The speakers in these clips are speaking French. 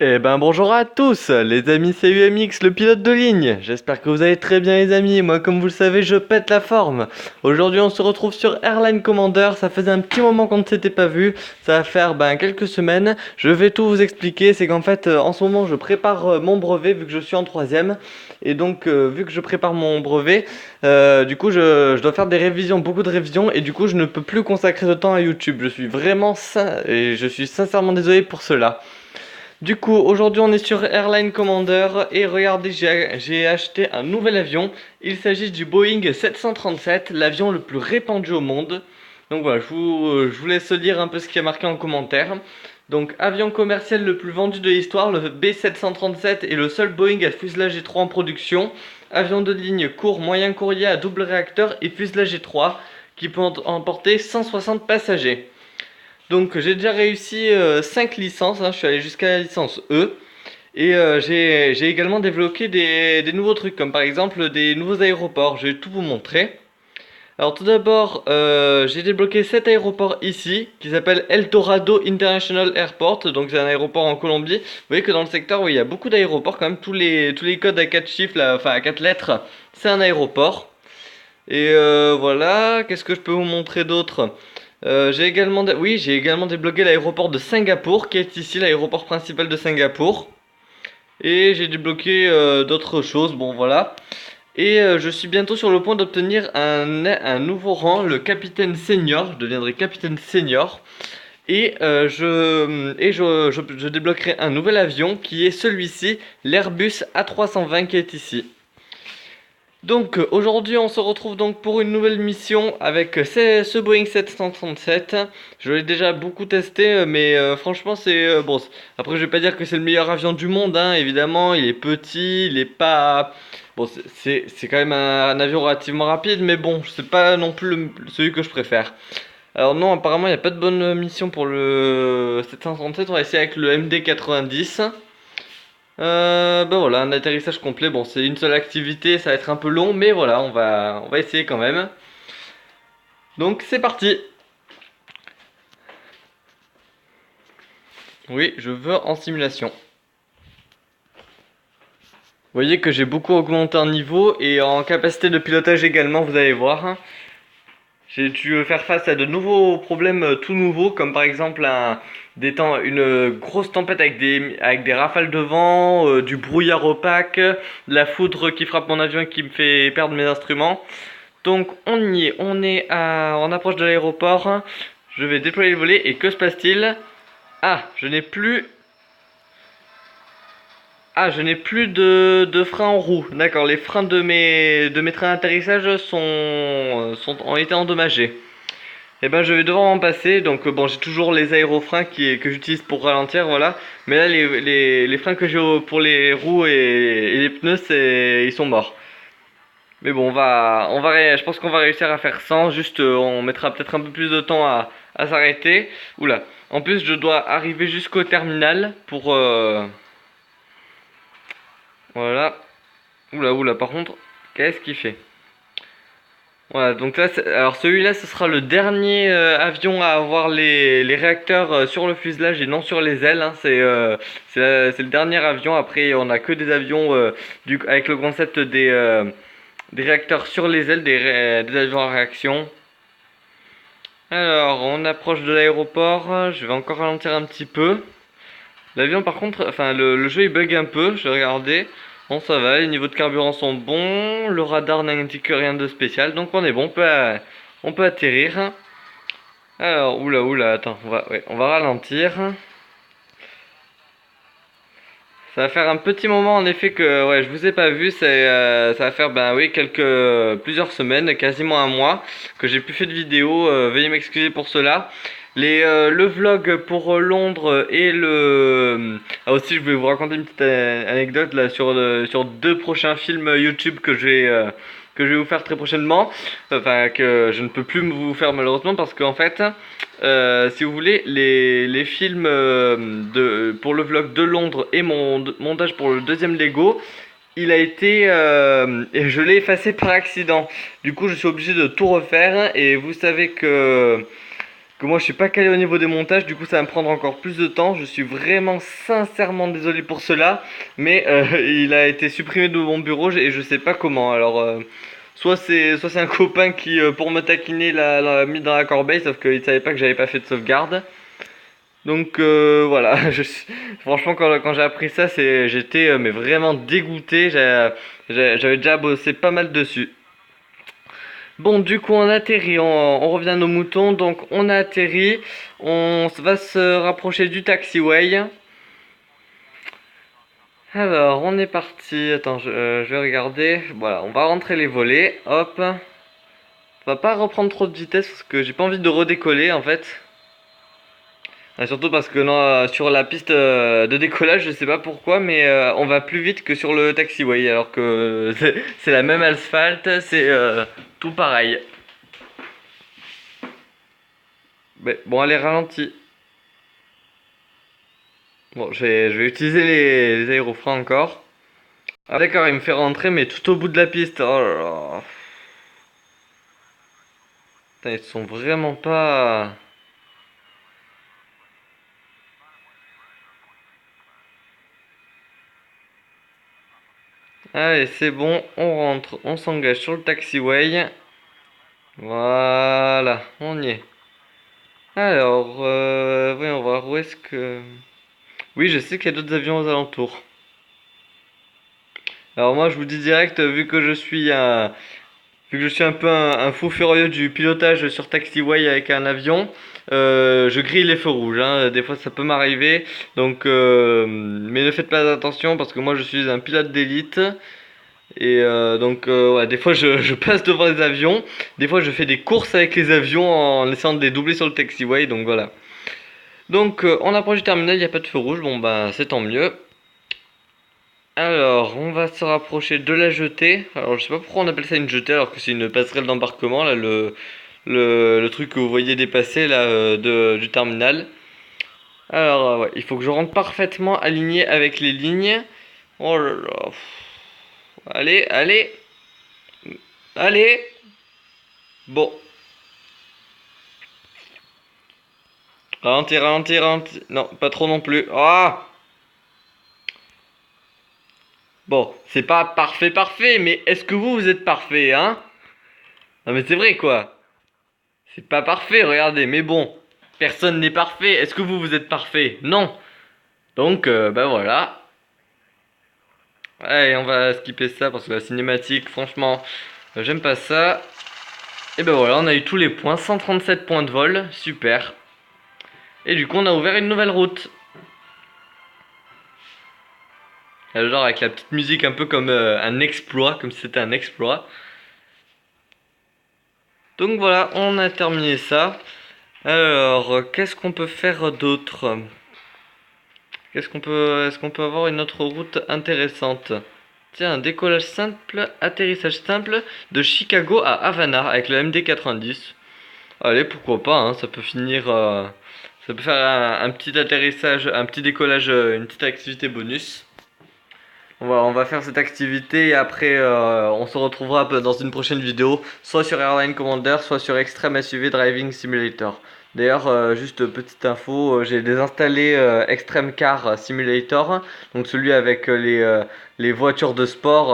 Eh ben bonjour à tous, les amis, c'est UMX, le pilote de ligne. J'espère que vous allez très bien les amis, moi comme vous le savez je pète la forme. Aujourd'hui on se retrouve sur Airline Commander, ça faisait un petit moment qu'on ne s'était pas vu, ça va faire quelques semaines. Je vais tout vous expliquer, c'est qu'en fait en ce moment je prépare mon brevet vu que je suis en troisième. Et donc vu que je prépare mon brevet, du coup je dois faire des révisions, beaucoup de révisions. Et du coup je ne peux plus consacrer de temps à YouTube. Et je suis sincèrement désolé pour cela. Du coup, aujourd'hui on est sur Airline Commander et regardez, j'ai acheté un nouvel avion. Il s'agit du Boeing 737, l'avion le plus répandu au monde. Donc voilà, je vous laisse lire un peu ce qui est marqué en commentaire. Donc, avion commercial le plus vendu de l'histoire, le B737 est le seul Boeing à fuselage G3 en production. Avion de ligne court moyen courrier à double réacteur et fuselage G3 qui peut emporter 160 passagers. Donc j'ai déjà réussi 5 licences, hein, je suis allé jusqu'à la licence E. Et j'ai également développé des nouveaux trucs, comme par exemple des nouveaux aéroports. Je vais tout vous montrer. Alors tout d'abord, j'ai débloqué cet aéroport ici, qui s'appelle El Dorado International Airport. Donc c'est un aéroport en Colombie. Vous voyez que dans le secteur, oui, il y a beaucoup d'aéroports quand même. Tous les codes à 4 chiffres, là, enfin à 4 lettres, c'est un aéroport. Et voilà, qu'est-ce que je peux vous montrer d'autre? J'ai également débloqué l'aéroport de Singapour, qui est ici l'aéroport principal de Singapour. Et j'ai débloqué d'autres choses, bon voilà. Et je suis bientôt sur le point d'obtenir un nouveau rang, le capitaine senior. Je deviendrai capitaine senior. Et je débloquerai un nouvel avion qui est celui-ci, l'Airbus A320 qui est ici. Donc aujourd'hui on se retrouve donc pour une nouvelle mission avec ce Boeing 737. Je l'ai déjà beaucoup testé mais franchement c'est bon. Après je vais pas dire que c'est le meilleur avion du monde hein, évidemment il est petit, il est pas bon c'est quand même un avion relativement rapide mais bon c'est pas non plus celui que je préfère. Alors non apparemment il n'y a pas de bonne mission pour le 737, on va essayer avec le MD-90. Ben voilà, un atterrissage complet. Bon, c'est une seule activité, ça va être un peu long, mais voilà, on va essayer quand même. Donc c'est parti. Oui, je veux en simulation. Vous voyez que j'ai beaucoup augmenté en niveau et en capacité de pilotage également, vous allez voir. J'ai dû faire face à de nouveaux problèmes tout nouveaux, comme par exemple une grosse tempête avec des rafales de vent, du brouillard opaque, de la foudre qui frappe mon avion et qui me fait perdre mes instruments. Donc on y est, on approche de l'aéroport. Je vais déployer le volet et que se passe-t-il? Ah, je n'ai plus de freins en roue. D'accord, les freins de mes trains d'atterrissage ont été endommagés. Et ben je vais devoir en passer. Donc bon, j'ai toujours les aérofreins que j'utilise pour ralentir, voilà. Mais là, les freins que j'ai pour les roues et les pneus, ils sont morts. Mais bon, je pense qu'on va réussir à faire sans. Juste, on mettra peut-être un peu plus de temps à s'arrêter. Oula. En plus, je dois arriver jusqu'au terminal pour. Voilà. Oula, oula. Par contre, qu'est-ce qu'il fait? Voilà. Donc là, alors celui-là, ce sera le dernier avion à avoir les réacteurs sur le fuselage et non sur les ailes, hein. C'est le dernier avion. Après, on a que des avions avec le concept des réacteurs sur les ailes, des avions à réaction. Alors, on approche de l'aéroport. Je vais encore ralentir un petit peu. L'avion, par contre, enfin, le jeu il bug un peu. Je vais regarder. Bon, ça va. Les niveaux de carburant sont bons. Le radar n'indique rien de spécial. Donc, on est bon. On peut atterrir. Alors, oula, oula. Attends, on va ralentir. Ça va faire un petit moment en effet que ouais, je vous ai pas vu, ça va faire oui plusieurs semaines, quasiment un mois que j'ai plus fait de vidéo, veuillez m'excuser pour cela. Le vlog pour Londres et ah aussi je vais vous raconter une petite anecdote là sur deux prochains films YouTube que je vais vous faire très prochainement, enfin que je ne peux plus vous faire malheureusement parce qu'en fait si vous voulez, les films pour le vlog de Londres et mon montage pour le deuxième Lego, il a été et je l'ai effacé par accident. Du coup, je suis obligé de tout refaire et vous savez que que moi je suis pas calé au niveau des montages, du coup ça va me prendre encore plus de temps. Je suis vraiment sincèrement désolé pour cela, mais il a été supprimé de mon bureau et je sais pas comment. Alors soit c'est un copain qui pour me taquiner l'a mis dans la corbeille, sauf qu'il savait pas que j'avais pas fait de sauvegarde. Donc voilà, franchement quand j'ai appris ça, j'étais mais vraiment dégoûté. J'avais déjà bossé pas mal dessus. Bon, du coup, on atterrit, on revient à nos moutons, donc on a atterri, on va se rapprocher du taxiway. Alors, on est parti, attends, je vais regarder, voilà, on va rentrer les volets, hop. On va pas reprendre trop de vitesse parce que j'ai pas envie de redécoller en fait. Et surtout parce que sur la piste de décollage, je sais pas pourquoi, mais on va plus vite que sur le taxiway, alors que c'est la même asphalte, c'est tout pareil. Mais, bon, allez, ralentis. Bon, je vais utiliser les aérofreins encore. Ah d'accord, il me fait rentrer, mais tout au bout de la piste. Oh là là. Putain, ils sont vraiment pas... Allez, c'est bon, on rentre, on s'engage sur le taxiway. Voilà, on y est. Alors, voyons voir, où est-ce que... Oui, je sais qu'il y a d'autres avions aux alentours. Alors moi, je vous dis direct, vu que je suis un peu un fou furieux du pilotage sur taxiway avec un avion, je grille les feux rouges, hein. Des fois ça peut m'arriver, donc mais ne faites pas attention parce que moi je suis un pilote d'élite et donc ouais, des fois je passe devant les avions, des fois je fais des courses avec les avions en essayant de les doubler sur le taxiway, donc voilà. Donc on approche du terminal, il n'y a pas de feu rouge, bon bah c'est tant mieux. Alors, on va se rapprocher de la jetée. Alors, je sais pas pourquoi on appelle ça une jetée alors que c'est une passerelle d'embarquement, là, le truc que vous voyez dépasser, là, du terminal. Alors, ouais, il faut que je rentre parfaitement aligné avec les lignes. Oh là là. Allez, allez, allez. Bon, ralentis, ralentis, ralentis. Non, pas trop non plus. Ah! Bon, c'est pas parfait, parfait, mais est-ce que vous êtes parfait, hein? Non mais c'est vrai, quoi. C'est pas parfait, regardez, mais bon, personne n'est parfait. Est-ce que vous êtes parfait? Non. Donc, bah voilà. Allez, on va skipper ça parce que la cinématique, franchement, j'aime pas ça. Et ben voilà, on a eu tous les points, 137 points de vol, super. Et du coup, on a ouvert une nouvelle route. Genre avec la petite musique un peu comme un exploit, comme si c'était un exploit. Donc voilà, on a terminé ça. Alors, qu'est-ce qu'on peut faire d'autre? Est-ce qu'on peut avoir une autre route intéressante? Tiens, un décollage simple, atterrissage simple de Chicago à Havana avec le MD-90. Allez, pourquoi pas, hein, ça peut finir, ça peut faire un petit atterrissage, un petit décollage, une petite activité bonus. On va faire cette activité et après on se retrouvera dans une prochaine vidéo, soit sur Airline Commander, soit sur Extreme SUV Driving Simulator. D'ailleurs, juste petite info, j'ai désinstallé Extreme Car Simulator, donc celui avec les voitures de sport,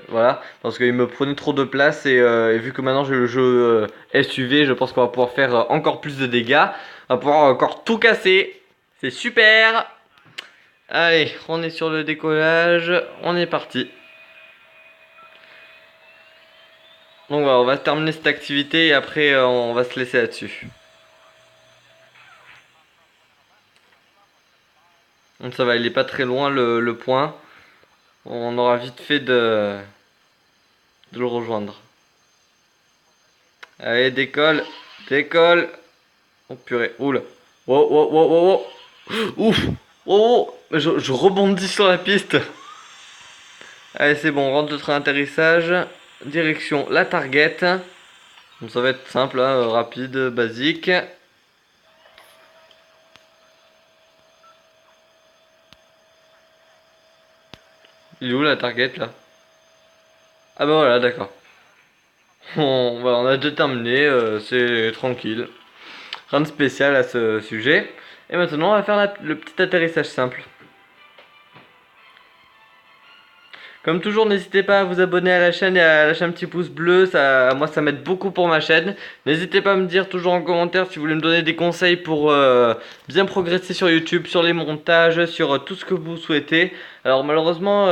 voilà, parce qu'il me prenait trop de place et vu que maintenant j'ai le jeu SUV, je pense qu'on va pouvoir faire encore plus de dégâts, on va pouvoir encore tout casser, c'est super! Allez, on est sur le décollage, on est parti. Donc voilà, on va terminer cette activité et après on va se laisser là-dessus. Donc ça va, il est pas très loin le point. On aura vite fait de le rejoindre. Allez, décolle, décolle. Oh purée, oula. Wow, wow, wow, wow, wow. Ouf, oh, oh. Je rebondis sur la piste. Allez, c'est bon, on rentre le train d'atterrissage. Direction la target. Donc ça va être simple, hein, rapide, basique. Il est où la target là? Ah bah voilà, d'accord. Voilà, on a déjà terminé, c'est tranquille. rien de spécial à ce sujet. Et maintenant, on va faire le petit atterrissage simple. Comme toujours, n'hésitez pas à vous abonner à la chaîne et à lâcher un petit pouce bleu, moi ça m'aide beaucoup pour ma chaîne. N'hésitez pas à me dire toujours en commentaire si vous voulez me donner des conseils pour bien progresser sur YouTube, sur les montages, sur tout ce que vous souhaitez. Alors malheureusement,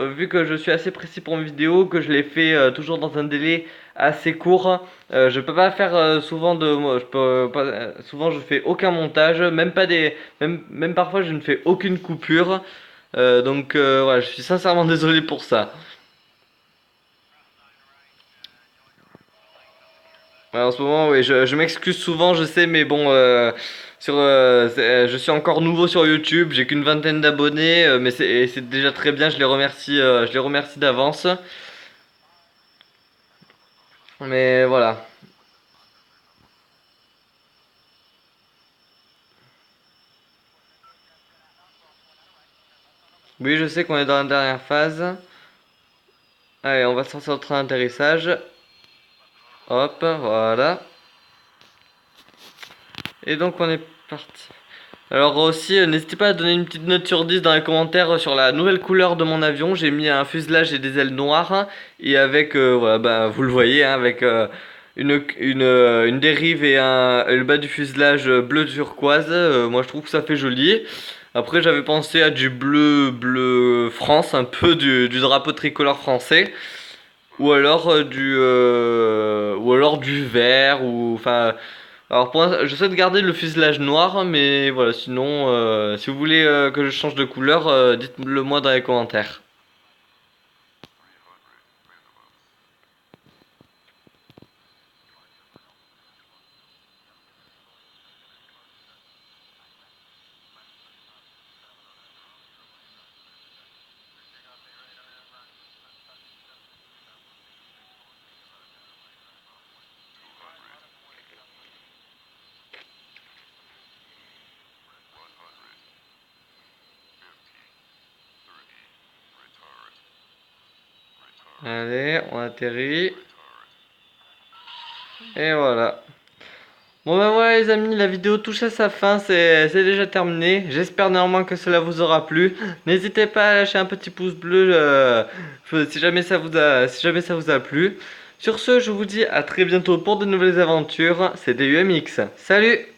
vu que je suis assez précis pour mes vidéos, que je les fais toujours dans un délai assez court, je peux pas faire souvent je fais aucun montage, même parfois je ne fais aucune coupure. Donc voilà, je suis sincèrement désolé pour ça. Ouais, en ce moment, oui, je m'excuse souvent, je sais, mais bon, je suis encore nouveau sur YouTube, j'ai qu'une vingtaine d'abonnés, mais c'est déjà très bien, je les remercie d'avance. Mais voilà. Oui, je sais qu'on est dans la dernière phase. Allez, on va sortir notre train d'atterrissage. Hop, voilà. Et donc on est parti. Alors aussi, n'hésitez pas à donner une petite note sur 10 dans les commentaires sur la nouvelle couleur de mon avion. J'ai mis un fuselage et des ailes noires. Et avec, voilà, bah, vous le voyez, hein, avec une dérive et le bas du fuselage bleu turquoise. Moi je trouve que ça fait joli. Après j'avais pensé à du bleu France, un peu du drapeau tricolore français. Ou alors du vert, ou enfin... Alors pour l'instant, je souhaite garder le fuselage noir, mais voilà, sinon, si vous voulez que je change de couleur, dites-le moi dans les commentaires. Allez, on atterrit. Et voilà. Bon ben voilà les amis, la vidéo touche à sa fin, c'est déjà terminé. J'espère néanmoins que cela vous aura plu. N'hésitez pas à lâcher un petit pouce bleu si jamais ça vous a plu. Sur ce, je vous dis à très bientôt pour de nouvelles aventures. C'était UMX. Salut!